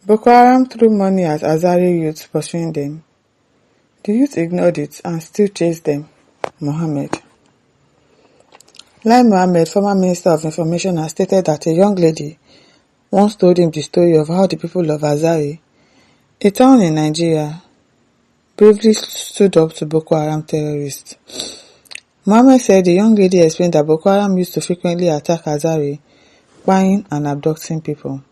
Boko Haram threw money at Azari youth pursuing them. The youth ignored it and still chased them. Mohammed. Lai Mohammed, former Minister of Information, has stated that a young lady once told him the story of how the people of Azari, a town in Nigeria, bravely stood up to Boko Haram terrorists. Mohammed said the young lady explained that Boko Haram used to frequently attack Azari, buying and abducting people.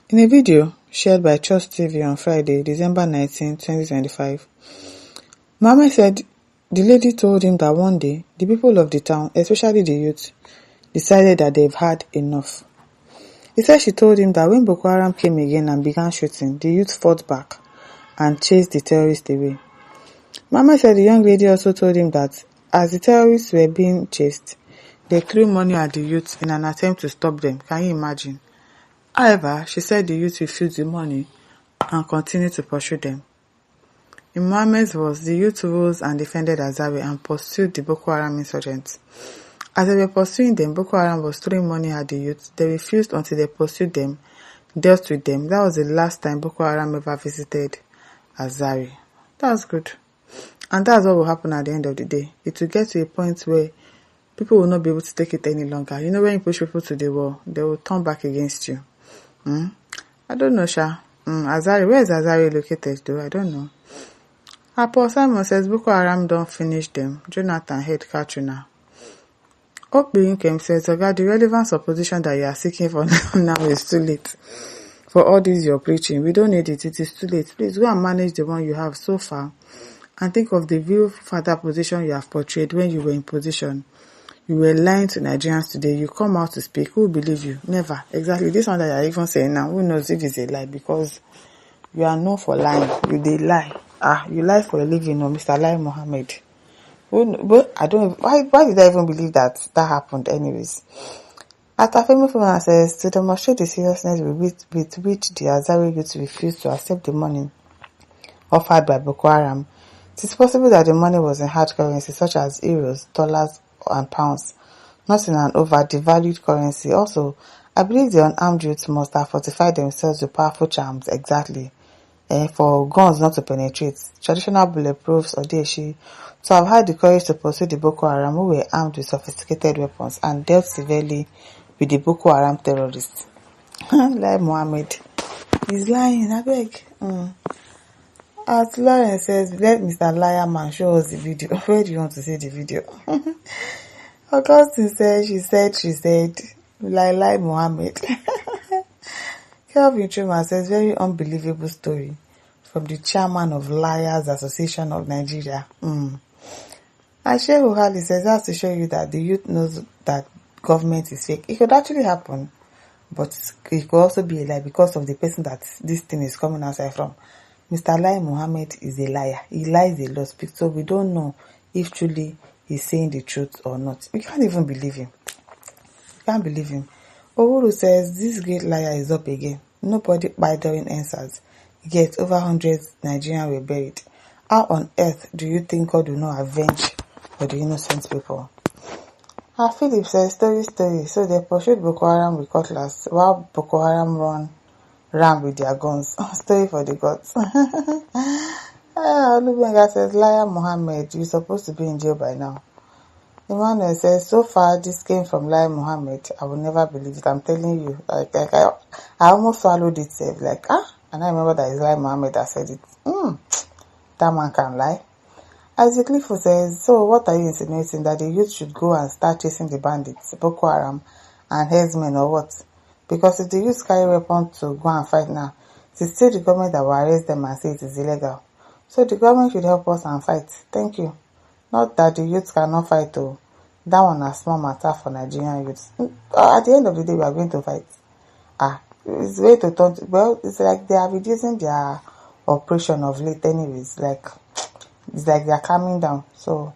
In a video shared by Trust TV on Friday, December 19, 2025, Mohammed said the lady told him that one day, the people of the town, especially the youth, decided that they've had enough. He said she told him that when Boko Haram came again and began shooting, the youth fought back and chased the terrorists away. Mohammed said the young lady also told him that as the terrorists were being chased, they threw money at the youth in an attempt to stop them. Can you imagine? However, she said the youth refused the money and continued to pursue them. In Mohammed's words, the youth rose and defended Azari and pursued the Boko Haram insurgents. As they were pursuing them, Boko Haram was throwing money at the youth. They refused until they pursued them, dealt with them. That was the last time Boko Haram ever visited Azari. That's good. And that's what will happen at the end of the day. It will get to a point where people will not be able to take it any longer. You know, when you push people to the wall, they will turn back against you. I don't know, Sha. Azari, where is Azari located though? I don't know. Paul Simon says Boko Haram don't finish them. Jonathan head Katrina. Okbeyinkem says, Oga, the relevance of position that you are seeking for now is too late. For all this you're preaching, we don't need it. It is too late. Please go and manage the one you have so far and think of the real further position you have portrayed when you were in position. You were lying to Nigerians today. You come out to speak. Who will believe you? Never. Exactly. This one that you are even saying now, who knows if it's a lie, because you are known for lying. You dey lie. You lie for a living, no, Mr. Lai Mohammed. But I don't. Why did I even believe that happened? Anyways, Atafemi Fuma says to demonstrate the seriousness with which the Azari youth refused to accept the money offered by Boko Haram, it is possible that the money was in hard currency such as euros, dollars, and pounds, not in an over-devalued currency. Also, I believe the unarmed youths must have fortified themselves with powerful charms, exactly, for guns not to penetrate, traditional bulletproofs or deshi, to have had the courage to pursue the Boko Haram who were armed with sophisticated weapons and dealt severely with the Boko Haram terrorists. Like Mohammed. He's lying, I beg. As Lauren says, let Mr. Liar Man show us the video. Where do you want to see the video? Augustine said, she said, Lai Mohammed. Kelvin Truman says, very unbelievable story from the chairman of Liars Association of Nigeria. Ashe Ohali says, that's to show you that the youth knows that government is fake. It could actually happen, but it could also be a lie because of the person that this thing is coming outside from. Mr. Lai Mohammed is a liar. He lies a lot, so we don't know if truly he's saying the truth or not. We can't even believe him. We can't believe him. Owuru says, this great liar is up again. Nobody bothering answers. Yet over hundreds Nigerians were buried. How on earth do you think God will not avenge for the innocent people? Philip says, story. So they pursued Boko Haram with cutlass while Boko Haram ran with their guns. Story for the gods. Olubenga says, Liar Mohammed, you're supposed to be in jail by now. Emmanuel says, so far this came from Liar Mohammed. I will never believe it. I'm telling you. I almost swallowed it. And I remember that it's Liar Mohammed that said it. That man can lie. Isaac Clifford says, so what are you insinuating? That the youth should go and start chasing the bandits, Boko Haram, and headsmen or what? Because if the youth carry weapons to go and fight now, it is still the government that will arrest them and say it is illegal. So the government should help us and fight. Thank you. Not that the youth cannot fight though. That one is a small matter for Nigerian youths. At the end of the day, we are going to fight. It's way to turn. Well, it's like they are reducing their operation of late anyways. It's like they are calming down. So,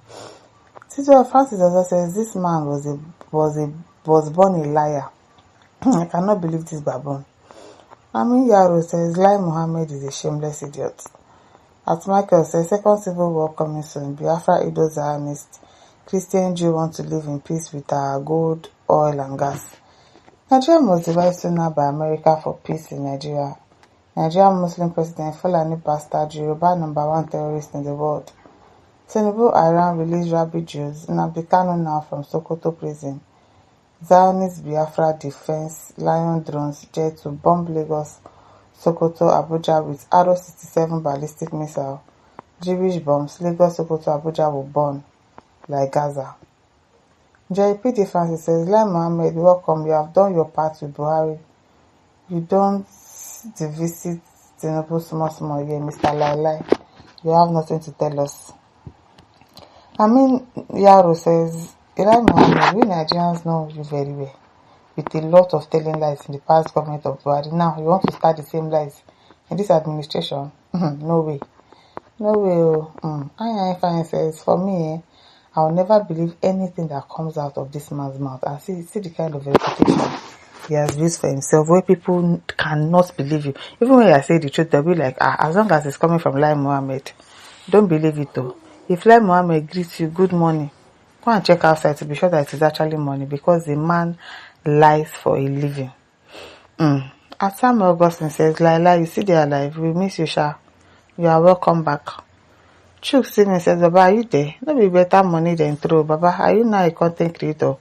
Tito Francis also says this man was born a liar. I cannot believe this baboon. Amin Yaro says Lai Mohammed is a shameless idiot. At Michael says second civil war coming soon. Biafra Ido Zionist. Christian Jew want to live in peace with our gold, oil and gas. Nigeria must devise sooner by America for peace in Nigeria. Nigerian Muslim president Fulani bastard Yoruba #1 terrorist in the world. Tinubu Iran released rabid Jews. Nnamdi Kanu now from Sokoto prison. Zionist Biafra defense Lion drones jet to bomb Lagos, Sokoto, Abuja with Aro-67 ballistic missile. Jewish bombs, Lagos, Sokoto, Abuja will burn like Gaza. JPD Francis says, Lai Mohammed, welcome. You have done your part with Buhari. You don't visit Tinubu small here, Mr. Lai. You have nothing to tell us. Amin Yaro says, Lai Mohammed, we Nigerians know you very well. With a lot of telling lies in the past government of Buhari. Now, you want to start the same lies in this administration? No way. No way. Fine says, for me, I will never believe anything that comes out of this man's mouth. And see the kind of reputation he has used for himself, where people cannot believe you. Even when I say the truth, they'll be like, as long as it's coming from Lai Mohammed, don't believe it though. If Lai Mohammed greets you, good morning, go and check outside to be sure that it is actually money, because the man lies for a living. Sam Augustine says, Laila, you see they are alive. We miss you, Sha. You are welcome back. Chuk Steven says, Baba, are you there? No be better money than throw. Baba, are you now a content creator?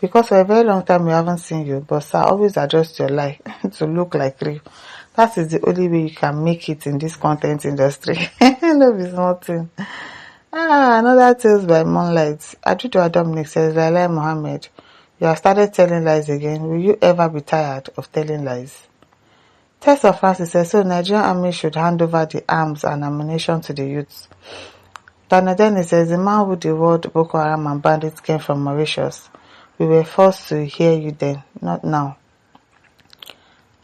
Because for a very long time we haven't seen you, but sir, always adjust your life to look like real. That is the only way you can make it in this content industry. No be small thing. Another Tales by Moonlight. Ajudo Dominic says, Lai Mohammed, you have started telling lies again. Will you ever be tired of telling lies? Tess of Francis says, so Nigerian army should hand over the arms and ammunition to the youths. Daniel Dennis says, the man who the word Boko Haram and bandits came from Mauritius. We were forced to hear you then, not now.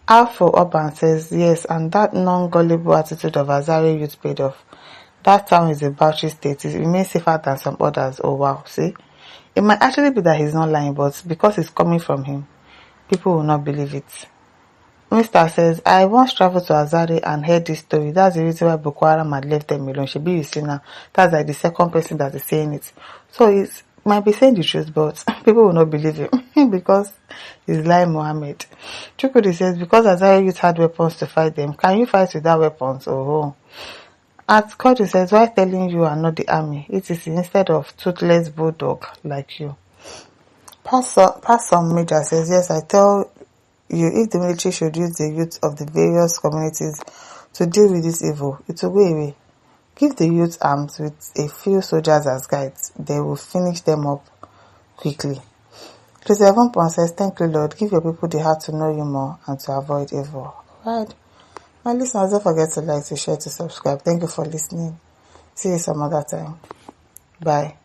Alpha Urban says, yes, and that non-gullible attitude of Azari youth paid off. That town is a Bauchi state. It remains safer than some others. Oh wow, see? It might actually be that he's not lying, but because it's coming from him, people will not believe it. Mr. says, I once traveled to Azari and heard this story. That's the reason why Boko Haram had left them alone. Shebi, you see now, that's like the second person that is saying it. So it might be saying the truth, but people will not believe him because he's Lai Mohammed. Chukudi says, because Azari youth had weapons to fight them, can you fight without weapons? Oh. At Cody says, why telling you are not the army? It is instead of toothless bulldog like you. Pastor Major says, yes, I tell you, if the military should use the youth of the various communities to deal with this evil, it will go away. Give the youth arms with a few soldiers as guides. They will finish them up quickly. Joseph Pon says, thank you, Lord. Give your people the heart to know you more and to avoid evil. Right. My listeners, don't forget to like, to share, to subscribe. Thank you for listening. See you some other time. Bye.